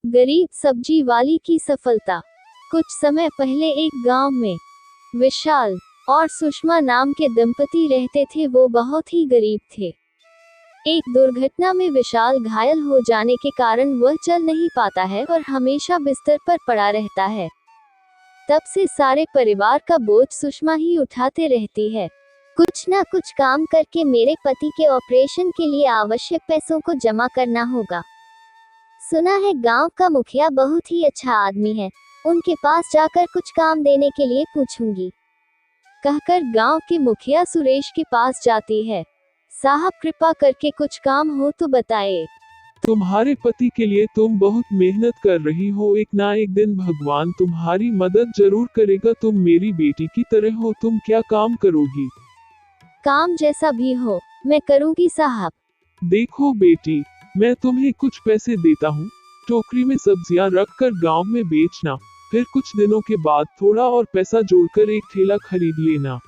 गरीब सब्जी वाली की सफलता। कुछ समय पहले एक गांव में विशाल और सुषमा नाम के दंपति रहते थे। वो बहुत ही गरीब थे। एक दुर्घटना में विशाल घायल हो जाने के कारण वह चल नहीं पाता है और हमेशा बिस्तर पर पड़ा रहता है। तब से सारे परिवार का बोझ सुषमा ही उठाते रहती है। कुछ ना कुछ काम करके मेरे पति के ऑपरेशन के लिए आवश्यक पैसों को जमा करना होगा। सुना है गांव का मुखिया बहुत ही अच्छा आदमी है, उनके पास जाकर कुछ काम देने के लिए पूछूंगी, कहकर गांव के मुखिया सुरेश के पास जाती है। साहब कृपा करके कुछ काम हो तो बताए। तुम्हारे पति के लिए तुम बहुत मेहनत कर रही हो, एक ना एक दिन भगवान तुम्हारी मदद जरूर करेगा। तुम मेरी बेटी की तरह हो, तुम क्या काम करोगी? काम जैसा भी हो मैं करूंगी साहब। देखो बेटी, मैं तुम्हें कुछ पैसे देता हूँ, टोकरी में सब्जियाँ रखकर गांव में बेचना, फिर कुछ दिनों के बाद थोड़ा और पैसा जोड़कर एक ठेला खरीद लेना।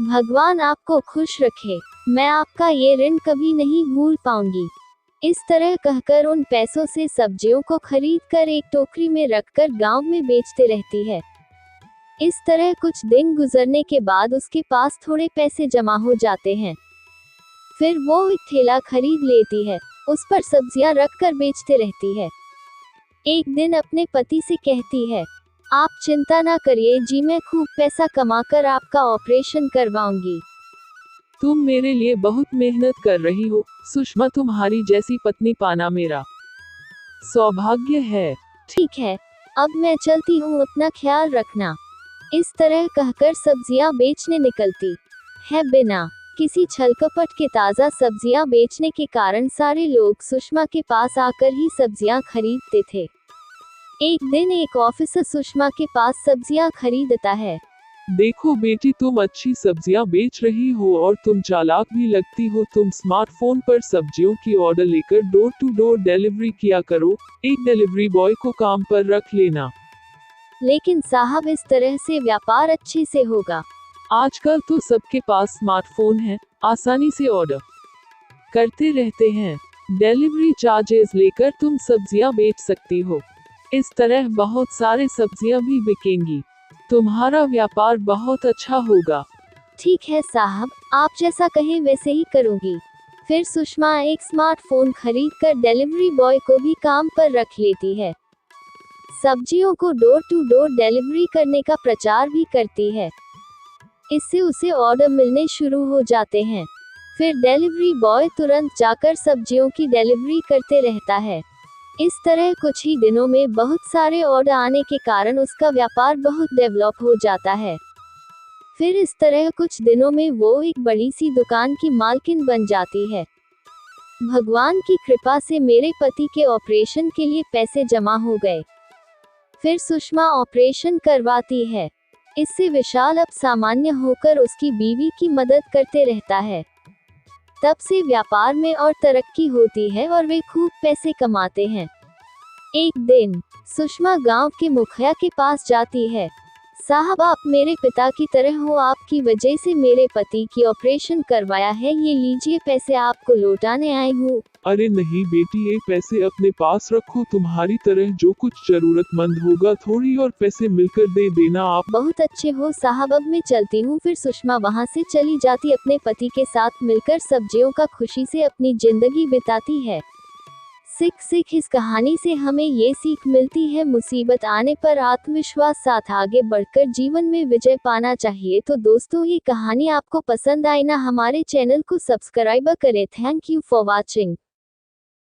भगवान आपको खुश रखे, मैं आपका ये ऋण कभी नहीं भूल पाऊंगी। इस तरह कहकर उन पैसों से सब्जियों को खरीदकर एक टोकरी में रखकर गांव में बेचते रहती है। इस तरह कुछ दिन गुजरने के बाद उसके पास थोड़े पैसे जमा हो जाते हैं। फिर वो एक ठेला खरीद लेती है, उस पर सब्जियां रखकर बेचते रहती है। एक दिन अपने पति से कहती है, आप चिंता ना करिए जी, मैं खूब पैसा कमाकर आपका ऑपरेशन करवाऊंगी। तुम मेरे लिए बहुत मेहनत कर रही हो सुषमा, तुम्हारी जैसी पत्नी पाना मेरा सौभाग्य है। ठीक है, अब मैं चलती हूँ, अपना ख्याल रखना। इस तरह कहकर सब्जियां बेचने निकलती है। बिना किसी छलकपट के ताज़ा सब्जियां बेचने के कारण सारे लोग सुषमा के पास आकर ही सब्जियां खरीदते थे। एक दिन एक ऑफिसर सुषमा के पास सब्जियां खरीदता है। देखो बेटी, तुम अच्छी सब्जियां बेच रही हो और तुम चालाक भी लगती हो। तुम स्मार्टफोन पर सब्जियों की ऑर्डर लेकर डोर टू डोर डिलीवरी किया करो, एक डिलीवरी बॉय को काम पर रख लेना। लेकिन साहब, इस तरह से व्यापार अच्छे से होगा? आजकल तो सबके पास स्मार्टफोन है, आसानी से ऑर्डर करते रहते हैं। डिलीवरी चार्जेस लेकर तुम सब्जियां बेच सकती हो, इस तरह बहुत सारे सब्जियां भी बिकेंगी, तुम्हारा व्यापार बहुत अच्छा होगा। ठीक है साहब, आप जैसा कहें वैसे ही करूंगी। फिर सुषमा एक स्मार्टफोन खरीदकर डिलीवरी बॉय को भी काम पर रख लेती है। सब्जियों को डोर टू डोर डिलीवरी करने का प्रचार भी करती है। इससे उसे ऑर्डर मिलने शुरू हो जाते हैं। फिर डिलीवरी बॉय तुरंत जाकर सब्जियों की डिलीवरी करते रहता है। इस तरह कुछ ही दिनों में बहुत सारे ऑर्डर आने के कारण उसका व्यापार बहुत डेवलप हो जाता है। फिर इस तरह कुछ दिनों में वो एक बड़ी सी दुकान की मालकिन बन जाती है। भगवान की कृपा से मेरे पति के ऑपरेशन के लिए पैसे जमा हो गए। फिर सुषमा ऑपरेशन करवाती है। इससे विशाल अब सामान्य होकर उसकी बीवी की मदद करते रहता है। तब से व्यापार में और तरक्की होती है और वे खूब पैसे कमाते हैं। एक दिन सुषमा गांव के मुखिया के पास जाती है। साहब, आप मेरे पिता की तरह हो, आपकी वजह से मेरे पति की ऑपरेशन करवाया है, ये लीजिए पैसे, आपको लौटाने आई हूँ। अरे नहीं बेटी, ये पैसे अपने पास रखो, तुम्हारी तरह जो कुछ जरूरतमंद होगा थोड़ी और पैसे मिलकर दे देना। आप बहुत अच्छे हो साहब, अब मैं चलती हूँ। फिर सुषमा वहाँ से चली जाती, अपने पति के साथ मिलकर सब्जियों का खुशी से अपनी जिंदगी बिताती है। सीख इस कहानी से हमें ये सीख मिलती है, मुसीबत आने पर आत्मविश्वास साथ आगे बढ़कर जीवन में विजय पाना चाहिए। तो दोस्तों, ये कहानी आपको पसंद आई ना, हमारे चैनल को सब्सक्राइब करें। Thank you for watching.